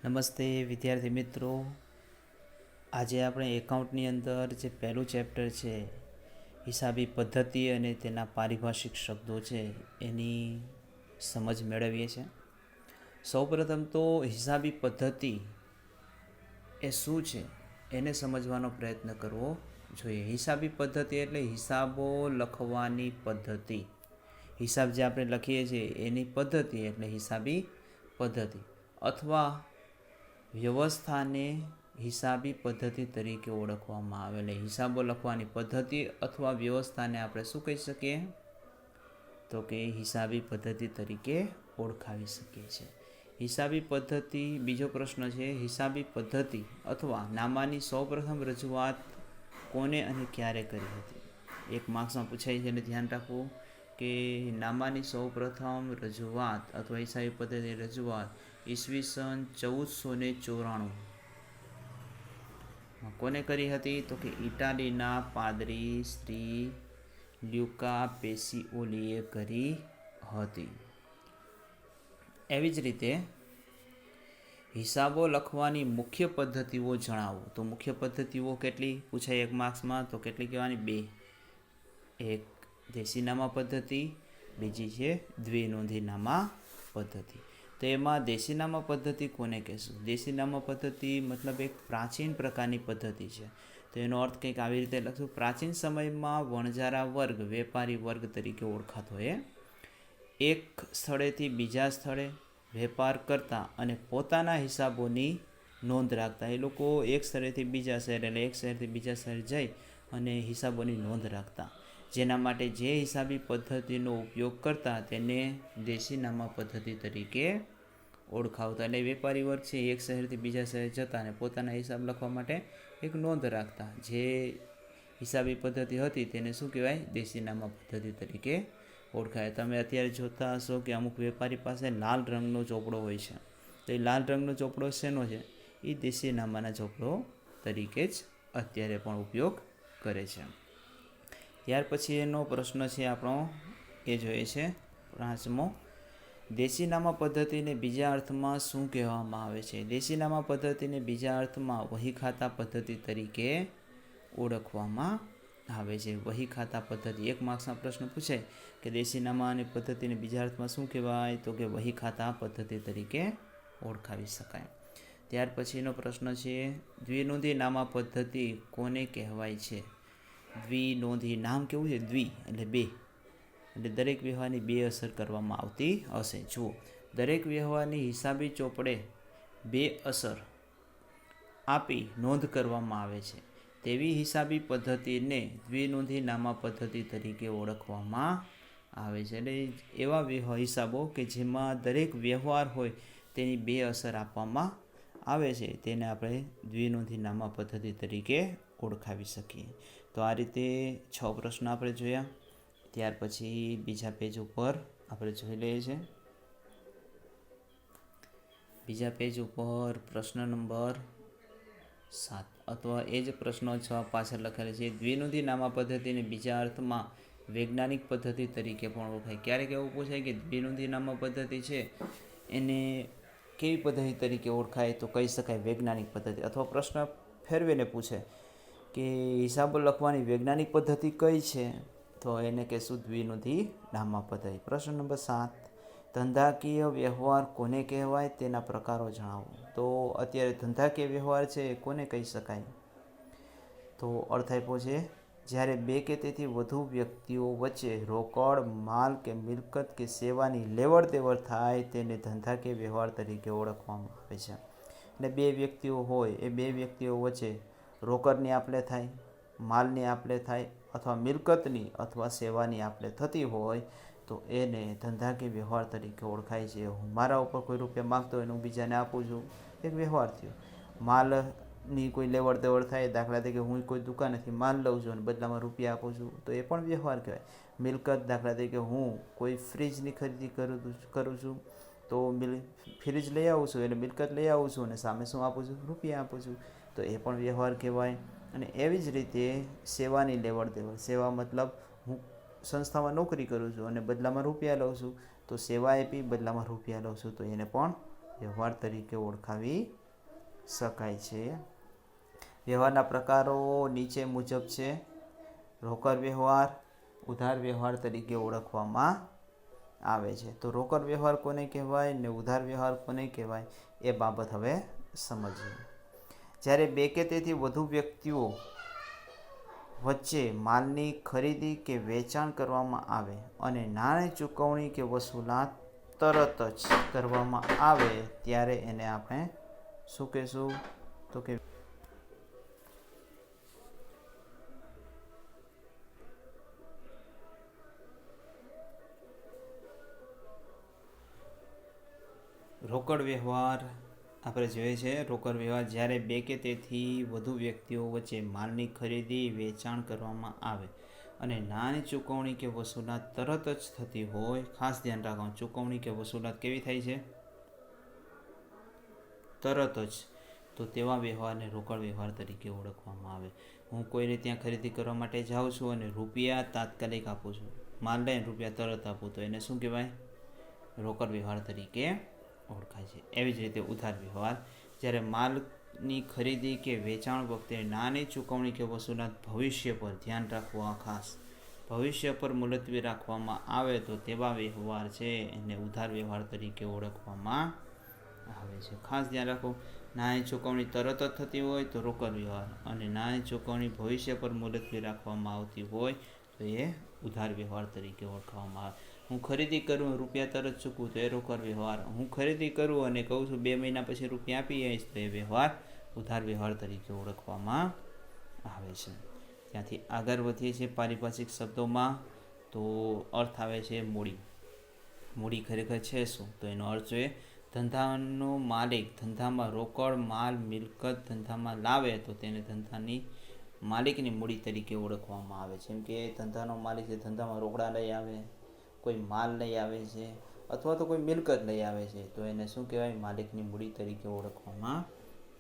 નમસ્તે વિદ્યાર્થી મિત્રો, આજે આપણે એકાઉન્ટની અંદર જે પહેલું ચેપ્ટર છે હિસાબી પદ્ધતિ અને તેના પારિભાષિક શબ્દો છે એની સમજ મેળવીએ છીએ. સૌપ્રથમ તો હિસાબી પદ્ધતિ એ શું છે એને સમજવાનો પ્રયત્ન કરવો જોઈએ. હિસાબી પદ્ધતિ એટલે હિસાબો લખવાની પદ્ધતિ. હિસાબ જે આપણે લખીએ છીએ એની પદ્ધતિ એટલે હિસાબી પદ્ધતિ, અથવા વ્યવસ્થાને હિસાબી પદ્ધતિ તરીકે ઓળખવામાં આવે. એટલે હિસાબો લખવાની પદ્ધતિ અથવા વ્યવસ્થાને આપણે શું કહી શકીએ? તો કે હિસાબી પદ્ધતિ તરીકે ઓળખાવી શકીએ છીએ. હિસાબી પદ્ધતિ, બીજો પ્રશ્ન છે, હિસાબી પદ્ધતિ અથવા નામાની સૌપ્રથમ રજૂઆત કોને અને ક્યારે કરી હતી? એક માર્ક્સમાં પૂછાય છે અને ધ્યાન રાખવું કે નામાની સૌપ્રથમ રજૂઆત અથવા હિસાબી પદ્ધતિની રજૂઆત ઈસવીસન 1494 કોને કરી હતી? તો કે ઇટાલીના પાદરી શ્રી લ્યુકા પેસિઓલીએ કરી હતી. એવી જ રીતે હિસાબો લખવાની મુખ્ય પદ્ધતિઓ જણાવો. તો મુખ્ય પદ્ધતિઓ કેટલી પૂછાય એક માર્ક્સમાં? તો કેટલી કહેવાની? 2. એક દેશીનામા પદ્ધતિ, બીજી છે દ્વિનોંધીનામા પદ્ધતિ. તો એમાં દેશીનામા પદ્ધતિ કોને કહેશું? દેશીનામા પદ્ધતિ મતલબ એક પ્રાચીન પ્રકારની પદ્ધતિ છે. તો એનો અર્થ કંઈક આવી રીતે લખશું: પ્રાચીન સમયમાં વણજારા વર્ગ વેપારી વર્ગ તરીકે ઓળખાતો હોય, એક સ્થળેથી બીજા સ્થળે વેપાર કરતા અને પોતાના હિસાબોની નોંધ રાખતા. એ લોકો એક સ્થળેથી બીજા શહેર એટલે એક શહેરથી બીજા શહેર જઈ અને હિસાબોની નોંધ રાખતા. જેના માટે જે હિસાબી પદ્ધતિનો ઉપયોગ કરતા તેને દેશીનામા પદ્ધતિ તરીકે ઓળખાવતા. એટલે વેપારી વર્ગ છે એક શહેરથી બીજા શહેર જતા અને પોતાના હિસાબ લખવા માટે એક નોંધ રાખતા. જે હિસાબી પદ્ધતિ હતી તેને શું કહેવાય? દેશીનામા પદ્ધતિ તરીકે ઓળખાય. તમે અત્યારે જોતા હશો કે અમુક વેપારી પાસે લાલ રંગનો ચોપડો હોય છે. તો એ લાલ રંગનો ચોપડો શેનો છે? એ દેશીનામાના ચોપડો તરીકે જ અત્યારે પણ ઉપયોગ કરે છે. ત્યાર પછી એનો પ્રશ્ન છે આપણો, એ જોઈએ છે 5મો, દેશીનામા પદ્ધતિને બીજા અર્થમાં શું કહેવામાં આવે છે? દેશીનામા પદ્ધતિને બીજા અર્થમાં વહીખાતા પદ્ધતિ તરીકે ઓળખવામાં આવે છે. વહીખાતા પદ્ધતિ, એક માર્ક્સના પ્રશ્ન પૂછાય કે દેશીનામા અને પદ્ધતિને બીજા અર્થમાં શું કહેવાય? તો કે વહીખાતા પદ્ધતિ તરીકે ઓળખાવી શકાય. ત્યાર પછીનો પ્રશ્ન છે, દ્વિનોંધી નામા પદ્ધતિ કોને કહેવાય છે? દ્વિનોંધી નામ કેવું છે? દ્વિ એટલે 2, એટલે દરેક વ્યવહારની 2 અસર કરવામાં આવતી હશે. જુઓ, દરેક વ્યવહારની હિસાબી ચોપડે 2 અસર આપી નોંધ કરવામાં આવે છે. તેવી હિસાબી પદ્ધતિને દ્વિનોંધી નામા પદ્ધતિ તરીકે ઓળખવામાં આવે છે. એટલે એવા હિસાબો કે જેમાં દરેક વ્યવહાર હોય તેની 2 અસર આપવામાં આવે છે તેને આપણે દ્વિનોંધી નામા પદ્ધતિ તરીકે ઓળખાવી શકીએ. તો આ રીતે 6 પ્રશ્નો આપણે જોયા. ત્યાર પછી બીજા પેજ ઉપર આપણે જોઈ લઈએ છીએ. બીજા પેજ ઉપર પ્રશ્ન નંબર 7 અથવા એ જ પ્રશ્નો 6 પાછળ લખેલા છે. દ્વિનોંધી નામા પદ્ધતિને બીજા અર્થમાં વૈજ્ઞાનિક પદ્ધતિ તરીકે પણ ઓળખાય. ક્યારેક એવું પૂછાય કે દ્વિનોંધી નામા પદ્ધતિ છે એને કેવી પદ્ધતિ તરીકે ઓળખાય? તો કહી શકાય વૈજ્ઞાનિક પદ્ધતિ. અથવા પ્રશ્ન ફેરવીને પૂછે કે હિસાબો લખવાની વૈજ્ઞાનિક પદ્ધતિ કઈ છે? તો એને કહેશું દ્વિનોંધી નામા પદ્ધતિ. પ્રશ્ન નંબર 7, ધંધાકીય વ્યવહાર કોને કહેવાય? તેના પ્રકારો જણાવો. તો અત્યારે ધંધાકીય વ્યવહાર છે એ કોને કહી શકાય? તો અર્થ આપ્યો છે, જ્યારે 2 કે તેથી વધુ વ્યક્તિઓ વચ્ચે રોકડ, માલ કે મિલકત કે સેવાની લેવડ દેવડ થાય તેને ધંધાકીય વ્યવહાર તરીકે ઓળખવામાં આવે છે. એટલે 2 વ્યક્તિઓ હોય, એ 2 વ્યક્તિઓ વચ્ચે રોકડની આપ લે થાય, માલની આપ લે થાય અથવા મિલકતની અથવા સેવાની આપ લે થતી હોય તો એને ધંધાકીય વ્યવહાર તરીકે ઓળખાય છે. મારા ઉપર કોઈ રૂપિયા માગતો હોય અને હું બીજાને આપું છું, એક વ્યવહાર થયો. માલની કોઈ લેવડ દેવડ થાય, દાખલા તરીકે હું કોઈ દુકાનેથી માલ લઉં છું અને બદલામાં રૂપિયા આપું છું, તો એ પણ વ્યવહાર કહેવાય. મિલકત, દાખલા તરીકે હું કોઈ ફ્રીજની ખરીદી કરું છું તો ફ્રીજ લઈ આવું છું એટલે મિલકત લઈ આવું છું અને સામે શું આપું છું? રૂપિયા આપું છું, તો એ પણ વ્યવહાર કહેવાય. અને એવી જ રીતે સેવાની લેવડ દેવડ, સેવા મતલબ હું સંસ્થામાં નોકરી કરું છું અને બદલામાં રૂપિયા લઉં છું, તો સેવા આપી બદલામાં રૂપિયા લઉં છું તો એને પણ વ્યવહાર તરીકે ઓળખાવી શકાય છે. વ્યવહારના પ્રકારો નીચે મુજબ છે. રોકડ વ્યવહાર ઉધાર વ્યવહાર તરીકે ઓળખવામાં આવે છે. તો રોકડ વ્યવહાર કોને કહેવાય ને ઉધાર વ્યવહાર કોને કહેવાય એ બાબત હવે સમજીએ. જ્યારે બે કે તેથી વધુ વ્યક્તિઓ વચ્ચે માલની ખરીદી કે વેચાણ કરવામાં આવે અને નાણાં ચૂકવણી કે વસૂલાત તરત જ કરવામાં આવે ત્યારે એને આપણે શું કહેશું? તો કે રોકડ વ્યવહાર આપણે જોઈએ છે. રોકડ વ્યવહાર જ્યારે બે કે તેથી વધુ વ્યક્તિઓ વચ્ચે માલની ખરીદી વેચાણ કરવામાં આવે અને નાની ચૂકવણી કે વસૂલાત તરત જ થતી હોય. ખાસ ધ્યાન રાખવાનું, ચૂકવણી કે વસૂલાત કેવી થાય છે? તરત જ. તો તેવા વ્યવહારને રોકડ વ્યવહાર તરીકે ઓળખવામાં આવે. હું કોઈને ત્યાં ખરીદી કરવા માટે જાઉં છું અને રૂપિયા તાત્કાલિક આપું છું, માલ લઈને રૂપિયા તરત આપું, તો એને શું કહેવાય? રોકડ વ્યવહાર તરીકે ઓળખાય છે. એવી જ રીતે ઉધાર વ્યવહાર, જ્યારે માલની ખરીદી કે વેચાણ વખતે નાની ચૂકવણી કે વસૂલાત ભવિષ્ય પર ધ્યાન રાખવા, ખાસ ભવિષ્ય પર મુલતવી રાખવામાં આવે તો તેવા વ્યવહાર છે એને ઉધાર વ્યવહાર તરીકે ઓળખવામાં આવે છે. ખાસ ધ્યાન રાખો, નાની ચૂકવણી તરત જ થતી હોય તો રોકડ વ્યવહાર, અને નાની ચૂકવણી ભવિષ્ય પર મુલતવી રાખવામાં આવતી હોય તો એ ઉધાર વ્યવહાર તરીકે ઓળખવામાં આવે. હું ખરીદી કરું, રૂપિયા તરત ચૂકવું તો એ રોકડ વ્યવહાર. હું ખરીદી કરું અને કહું છું 2 મહિના પછી રૂપિયા આપી આવીશ તો એ વ્યવહાર ઉધાર વ્યવહાર તરીકે ઓળખવામાં આવે છે. ત્યાંથી આગળ વધીએ છીએ પારિભાષિક શબ્દોમાં. તો અર્થ આવે છે મૂડી. મૂડી ખરેખર છે શું? તો એનો અર્થ છે ધંધાનો માલિક ધંધામાં રોકડ માલ મિલકત ધંધામાં લાવે તો તેને ધંધાની માલિકની મૂડી તરીકે ઓળખવામાં આવે છે. જેમ કે ધંધાનો માલિક છે, ધંધામાં રોકડા લઈ આવે, કોઈ માલ લઈ આવે છે અથવા તો કોઈ મિલકત લઈ આવે છે તો એને શું કહેવાય? માલિકની મૂડી તરીકે ઓળખવામાં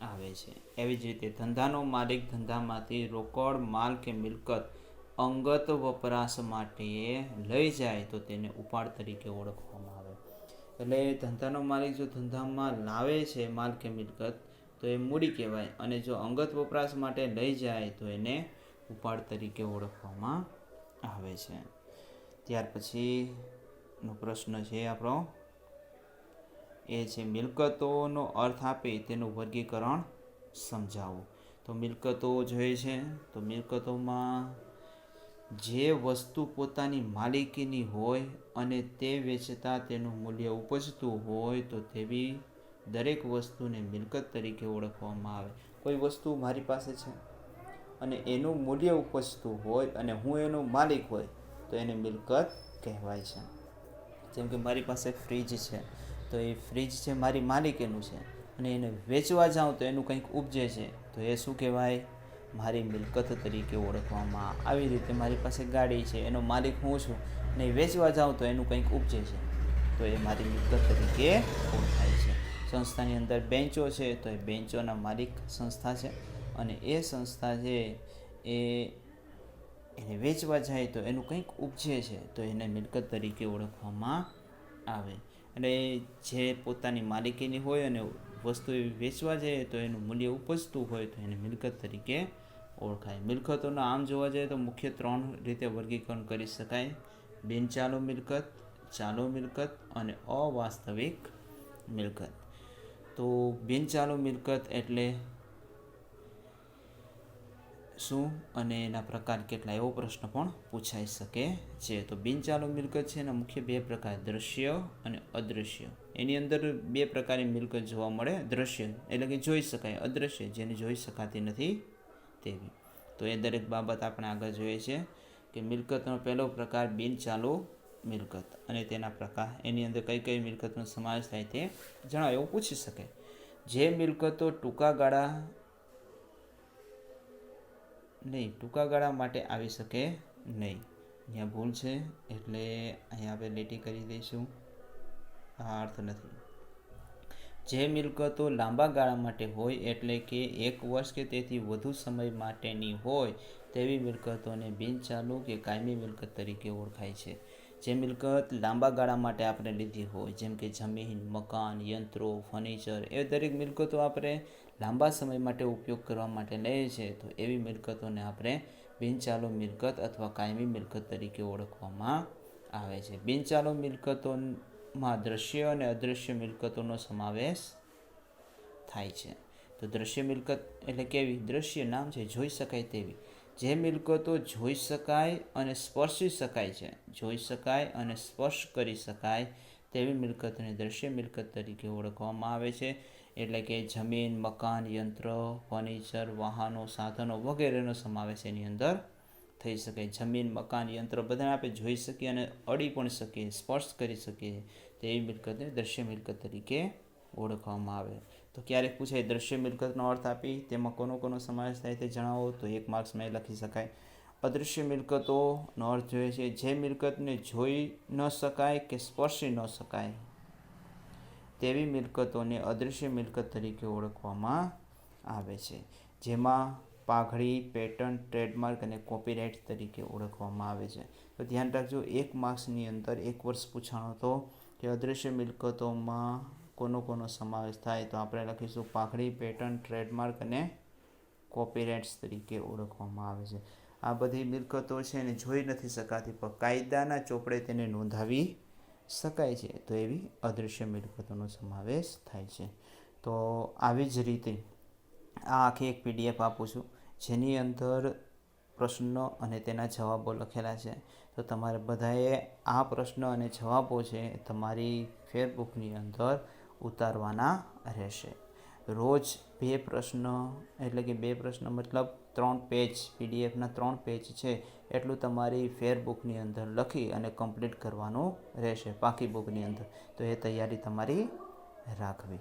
આવે છે. એવી જ રીતે ધંધાનો માલિક ધંધામાંથી રોકડ માલ કે મિલકત અંગત વપરાશ માટે લઈ જાય તો તેને ઉપાડ તરીકે ઓળખવામાં આવે. એટલે ધંધાનો માલિક જો ધંધામાં લાવે છે માલ કે મિલકત તો એ મૂડી કહેવાય, અને જો અંગત વપરાશ માટે લઈ જાય તો એને ઉપાડ તરીકે ઓળખવામાં આવે છે. ત્યાર પછીનો પ્રશ્ન છે આપણો એ છે મિલકતોનો અર્થ આપી તેનું વર્ગીકરણ સમજાવો. તો મિલકતો જોઈએ છે તો મિલકતોમાં જે વસ્તુ પોતાની માલિકીની હોય અને તે વેચતા તેનું મૂલ્ય ઉપજતું હોય તો તેવી દરેક વસ્તુને મિલકત તરીકે ઓળખવામાં આવે. કોઈ વસ્તુ મારી પાસે છે અને એનું મૂલ્ય ઉપજતું હોય અને હું એનો માલિક હોય તો એને મિલકત કહેવાય છે. જેમ કે મારી પાસે ફ્રીજ છે તો એ ફ્રીજ છે મારી માલિકીનું છે અને એને વેચવા જાઉં તો એનું કંઈક ઉપજે છે તો એ શું કહેવાય? મારી મિલકત તરીકે ઓળખવામાં. આવી રીતે મારી પાસે ગાડી છે, એનો માલિક હું છું અને વેચવા જાઉં તો એનું કંઈક ઉપજે છે તો એ મારી મિલકત તરીકે ઓળખાય છે. સંસ્થાની અંદર બેન્ચો છે તો એ બેન્ચોના માલિક સંસ્થા છે અને એ સંસ્થા છે એને વેચવા જાય તો એનું કંઈક ઉપજે છે તો એને મિલકત તરીકે ઓળખવામાં આવે. અને જે પોતાની માલિકીની હોય અને વસ્તુ વેચવા જાય તો એનું મૂલ્ય ઉપજતું હોય તો એને મિલકત તરીકે ઓળખાય. મિલકતોના આમ જોવા જઈએ તો મુખ્ય 3 રીતે વર્ગીકરણ કરી શકાય: બિનચાલુ મિલકત, ચાલુ મિલકત અને અવાસ્તવિક મિલકત. તો બિનચાલુ મિલકત એટલે શું અને એના પ્રકાર કેટલા, એવો પ્રશ્ન પણ પૂછાઈ શકે છે. તો બિનચાલુ મિલકત છે એના મુખ્ય 2 પ્રકાર, દ્રશ્ય અને અદૃશ્ય. એની અંદર 2 પ્રકારની મિલકત જોવા મળે. દ્રશ્ય એટલે કે જોઈ શકાય, અદૃશ્ય જેને જોઈ શકાતી નથી તેવી. તો એ દરેક બાબત આપણે આગળ જોઈએ છે કે મિલકતનો પહેલો પ્રકાર બિનચાલુ મિલકત અને તેના પ્રકાર, એની અંદર કઈ કઈ મિલકતનો સમાવેશ થાય તે જણાવો એવું પૂછી શકે. જે મિલકતો ટૂંકા ગાળા માટે આવી શકે નહીં. અહીંયા ભૂલ છે એટલે અહીંયા આપણે લીટી કરી દઈશું, આ અર્થ નથી. જે મિલકતો લાંબા ગાળા માટે હોય એટલે કે 1 વર્ષ કે તેથી વધુ સમય માટેની હોય તેવી મિલકતોને બિનચાલુ કે કાયમી મિલકત તરીકે ઓળખાય છે. જે મિલકત લાંબા ગાળા માટે આપણે લીધી હોય, જેમ કે જમીન, મકાન, યંત્રો, ફર્નિચર, એ દરેક મિલકતો આપણે લાંબા સમય માટે ઉપયોગ કરવા માટે લઈએ છીએ, તો એવી મિલકતોને આપણે બિનચાલુ મિલકત અથવા કાયમી મિલકત તરીકે ઓળખવામાં આવે છે. બિનચાલુ મિલકતોમાં દ્રશ્ય અને અદૃશ્ય મિલકતોનો સમાવેશ થાય છે. તો દ્રશ્ય મિલકત એટલે કેવી? દ્રશ્ય નામ છે, જોઈ શકાય તેવી. જે મિલકતો જોઈ શકાય અને સ્પર્શી શકાય છે, જોઈ શકાય અને સ્પર્શ કરી શકાય તેવી મિલકતોને દ્રશ્ય મિલકત તરીકે ઓળખવામાં આવે છે. એટલે કે જમીન, મકાન, યંત્ર, ફર્નિચર, વાહનો, સાધનો વગેરેનો સમાવેશ એની અંદર થઈ શકે. જમીન, મકાન, યંત્ર બધાને આપણે જોઈ શકીએ અને અડી પણ શકીએ, સ્પર્શ કરી શકીએ, તેવી મિલકતને દ્રશ્ય મિલકત તરીકે ઓળખવામાં આવે. તો ક્યારેક પૂછાય દ્રશ્ય મિલકતનો અર્થ આપી તેમાં કોનો સમાવેશ થાય તે જણાવો, તો 1 માર્ક્સમાં એ લખી શકાય. અદૃશ્ય મિલકતોનો અર્થ જોઈએ છે જે મિલકતને જોઈ ન શકાય કે સ્પર્શી ન શકાય તેવી મિલકતોને અદૃશ્ય મિલકત તરીકે ઓળખવામાં આવે છે, જેમાં પાઘડી, પેટન્ટ, ટ્રેડમાર્ક અને કોપીરાઇટ તરીકે ઓળખવામાં આવે છે. તો ધ્યાન રાખજો, 1 માર્ક્સની અંદર 1 વર્ષ પૂછાણો હતો કે અદૃશ્ય મિલકતોમાં કોનો સમાવેશ થાય, તો આપણે લખીશું પાઘડી, પેટન્ટ, ટ્રેડમાર્ક અને કોપીરાઇટ્સ તરીકે ઓળખવામાં આવે છે. આ બધી મિલકતો છે એને જોઈ નથી શકાતી પણ કાયદાના ચોપડે તેને નોંધાવી શકાય છે, તો એવી અદૃશ્ય મિલકતોનો સમાવેશ થાય છે. તો આવી જ રીતે આ આખી એક PDF આપું છું જેની અંદર પ્રશ્નો અને તેના જવાબો લખેલા છે. તો તમારે બધાએ આ પ્રશ્ન અને જવાબો છે તમારી ફેરબુકની અંદર ઉતારવાના રહેશે. રોજ 2 પ્રશ્ન, એટલે કે 2 પ્રશ્ન મતલબ 3 પેજ, PDFના 3 પેજ છે એટલું તમારી ફેરબુકની અંદર લખી અને કમ્પ્લીટ કરવાનું રહેશે પાકી બુકની અંદર. તો એ તૈયારી તમારી રાખવી.